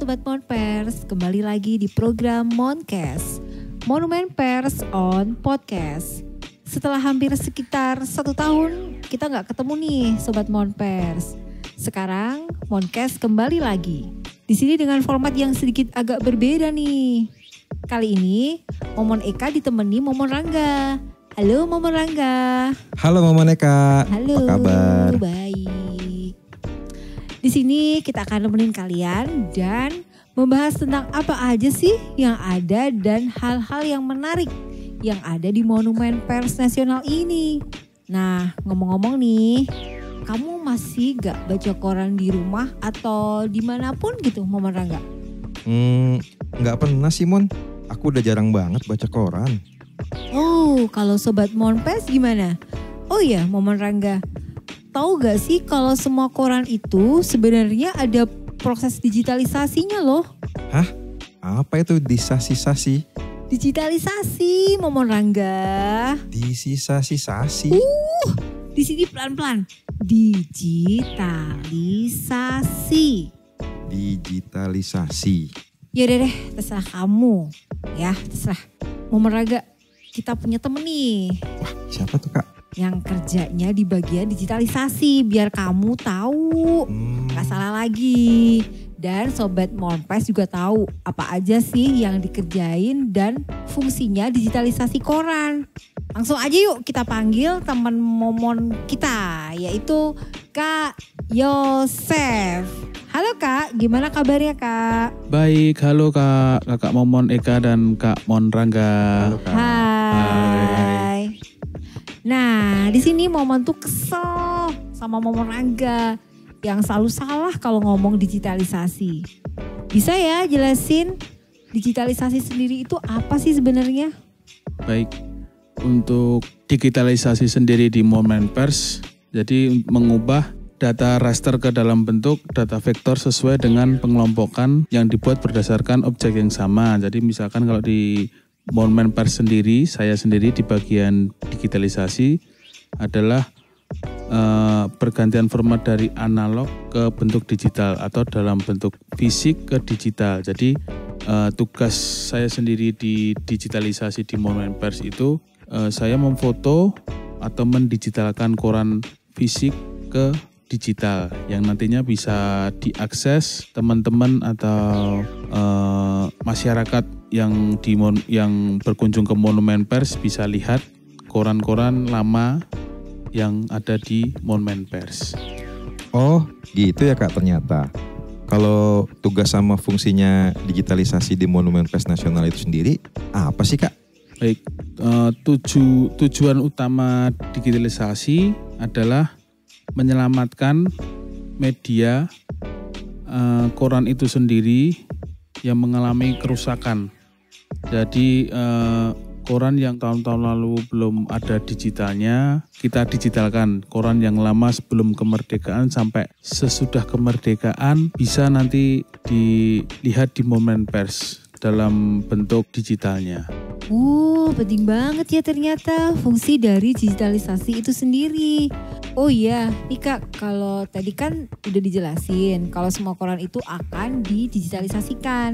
Sobat Monpers, kembali lagi di program Moncast, Monumen Pers on Podcast. Setelah hampir sekitar 1 tahun kita gak ketemu nih Sobat Monpers. Sekarang Moncast kembali lagi. Di sini dengan format yang sedikit agak berbeda nih. Kali ini Momon Eka ditemani Momon Rangga. Halo Momon Rangga. Halo Momon Eka. Halo. Apa kabar? Baik. Di sini kita akan nemenin kalian dan membahas tentang apa aja sih yang ada dan hal-hal yang menarik yang ada di Monumen Pers Nasional ini. Nah, ngomong-ngomong nih, kamu masih gak baca koran di rumah atau dimanapun gitu, Momon Rangga? Gak pernah sih Mon, aku udah jarang banget baca koran. Oh, kalau Sobat Monpers gimana? Oh iya, Momon Rangga. Tahu gak sih kalau semua koran itu sebenarnya ada proses digitalisasinya loh. Hah? Apa itu disasisasi? Digitalisasi, Momon Rangga. Disisasi-sasi? Di sini pelan-pelan. Digitalisasi. Digitalisasi. Yaudah deh, terserah kamu. Ya, terserah. Momon Rangga, kita punya temen nih. Wah, siapa tuh Kak? Yang kerjanya di bagian digitalisasi, biar kamu tahu. Gak salah lagi. Dan Sobat Monpers juga tahu apa aja sih yang dikerjain dan fungsinya digitalisasi koran. Langsung aja yuk kita panggil teman Momon kita, yaitu Kak Yosef. Halo Kak, gimana kabarnya Kak? Baik, halo Kakak Momon Eka dan Kak Mon Rangga. Halo Kak. Hai. Nah, di sini Momon tuh kesel sama Momon Rangga yang selalu salah kalau ngomong digitalisasi. Bisa ya jelasin digitalisasi sendiri itu apa sih sebenarnya? Baik, untuk digitalisasi sendiri di Monumen Pers, jadi mengubah data raster ke dalam bentuk data vektor sesuai dengan pengelompokan yang dibuat berdasarkan objek yang sama. Jadi misalkan kalau di Monumen Pers sendiri, saya sendiri di bagian digitalisasi adalah pergantian format dari analog ke bentuk digital atau dalam bentuk fisik ke digital. Jadi tugas saya sendiri di digitalisasi di Monumen Pers itu saya memfoto atau mendigitalkan koran fisik ke digital yang nantinya bisa diakses teman-teman atau masyarakat yang berkunjung ke Monumen Pers bisa lihat koran-koran lama yang ada di Monumen Pers. Oh gitu ya Kak ternyata. Kalau tugas sama fungsinya digitalisasi di Monumen Pers Nasional itu sendiri apa sih Kak? Baik, tujuan utama digitalisasi adalah menyelamatkan media koran itu sendiri yang mengalami kerusakan. Jadi koran yang tahun-tahun lalu belum ada digitalnya, kita digitalkan. Koran yang lama sebelum kemerdekaan sampai sesudah kemerdekaan bisa nanti dilihat di Monumen Pers dalam bentuk digitalnya. Penting banget ya ternyata fungsi dari digitalisasi itu sendiri. Oh iya, nih Kak, kalau tadi kan udah dijelasin kalau semua koran itu akan didigitalisasikan.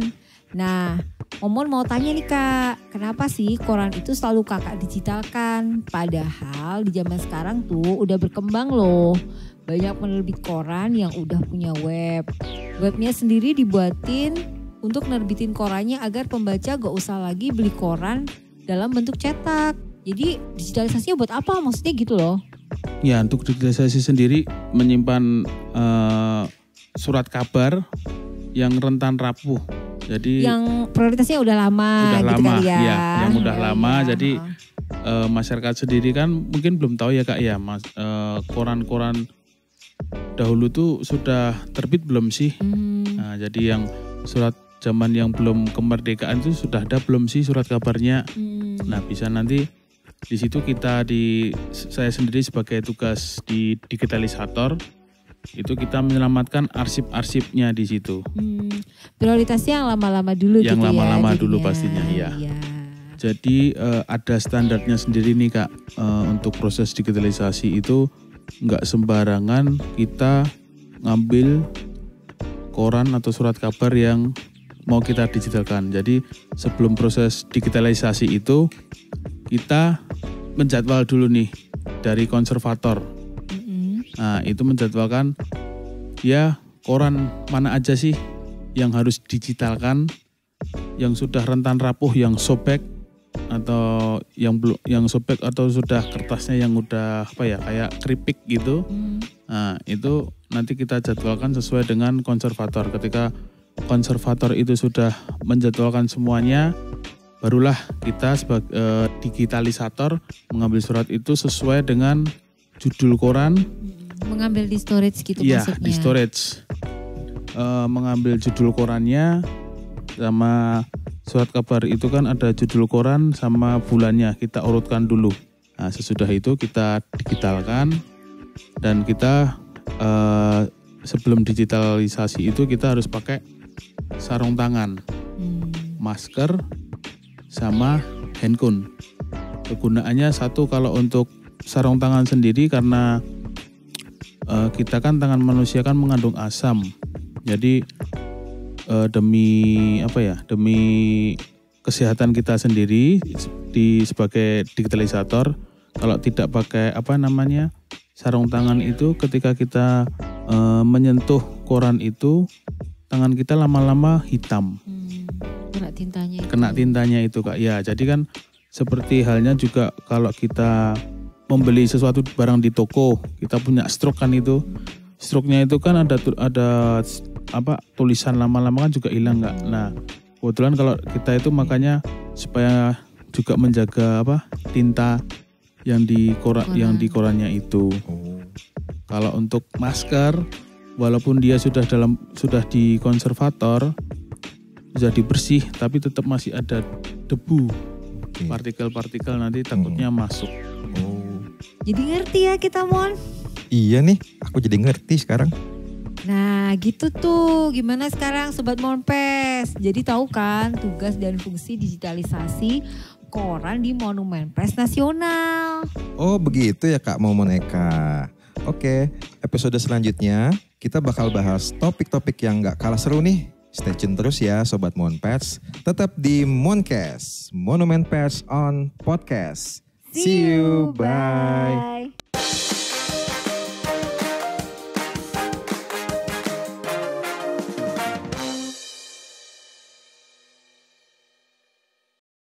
Nah, Momon mau tanya nih Kak, kenapa sih koran itu selalu Kakak digitalkan? Padahal di zaman sekarang tuh udah berkembang loh. Banyak penerbit koran yang udah punya web. Webnya sendiri dibuatin untuk nerbitin korannya agar pembaca gak usah lagi beli koran dalam bentuk cetak. Jadi digitalisasinya buat apa maksudnya gitu loh? Ya, untuk digitalisasi sendiri menyimpan surat kabar yang rentan rapuh. Jadi yang prioritasnya udah lama gitu kali ya. Ya, yang udah lama. Ya. Jadi masyarakat sendiri kan mungkin belum tahu ya Kak ya, koran-koran dahulu tuh sudah terbit belum sih? Nah, jadi yang surat zaman yang belum kemerdekaan itu sudah ada belum sih surat kabarnya? Nah, bisa nanti di situ saya sendiri sebagai tugas di digitalisator itu kita menyelamatkan arsip-arsipnya di situ. Prioritasnya yang lama-lama dulu yang gitu ya. Yang lama-lama dulu pastinya ya. Jadi ada standarnya sendiri nih Kak, untuk proses digitalisasi itu nggak sembarangan kita ngambil koran atau surat kabar yang mau kita digitalkan. Jadi sebelum proses digitalisasi itu kita menjadwal dulu nih dari konservator. Nah itu menjadwalkan ya koran mana aja sih yang harus digitalkan, yang sudah rentan rapuh, yang sobek atau yang sobek atau sudah kertasnya yang udah kayak keripik gitu. Nah itu nanti kita jadwalkan sesuai dengan konservator. Ketika konservator itu sudah menjadwalkan semuanya, barulah kita sebagai digitalisator mengambil surat itu sesuai dengan judul koran. Mengambil di storage gitu ya, maksudnya? Iya, di storage. Mengambil judul korannya sama surat kabar itu kan ada judul koran sama bulannya, kita urutkan dulu. Nah sesudah itu kita digitalkan dan kita sebelum digitalisasi itu kita harus pakai sarung tangan, masker, sama handcone. Kegunaannya satu, kalau untuk sarung tangan sendiri karena kita kan tangan manusia kan mengandung asam. Jadi demi kesehatan kita sendiri sebagai digitalisator, kalau tidak pakai sarung tangan itu, ketika kita menyentuh koran itu tangan kita lama-lama hitam. Kena tintanya itu Kak. Ya, jadi kan seperti halnya juga kalau kita membeli sesuatu barang di toko, kita punya stroke kan itu. Stroke-nya itu kan ada tulisan, lama-lama kan juga hilang Kak. Nah, kebetulan kalau kita itu makanya supaya juga menjaga tinta yang di korannya itu. Kalau untuk masker, walaupun dia sudah di konservator, sudah dibersih, tapi tetap masih ada debu, partikel-partikel nanti takutnya masuk. Jadi ngerti ya kita, Mon? Iya nih, aku jadi ngerti sekarang. Nah gitu tuh, gimana sekarang Sobat Monpes? Jadi tahu kan tugas dan fungsi digitalisasi koran di Monumen Pers Nasional. Oh begitu ya Kak Momoneka. Oke, episode selanjutnya kita bakal bahas topik-topik yang gak kalah seru nih. Stay tune terus ya Sobat Monpers. Tetap di Moncast, Monumen Pers on Podcast. See you, bye.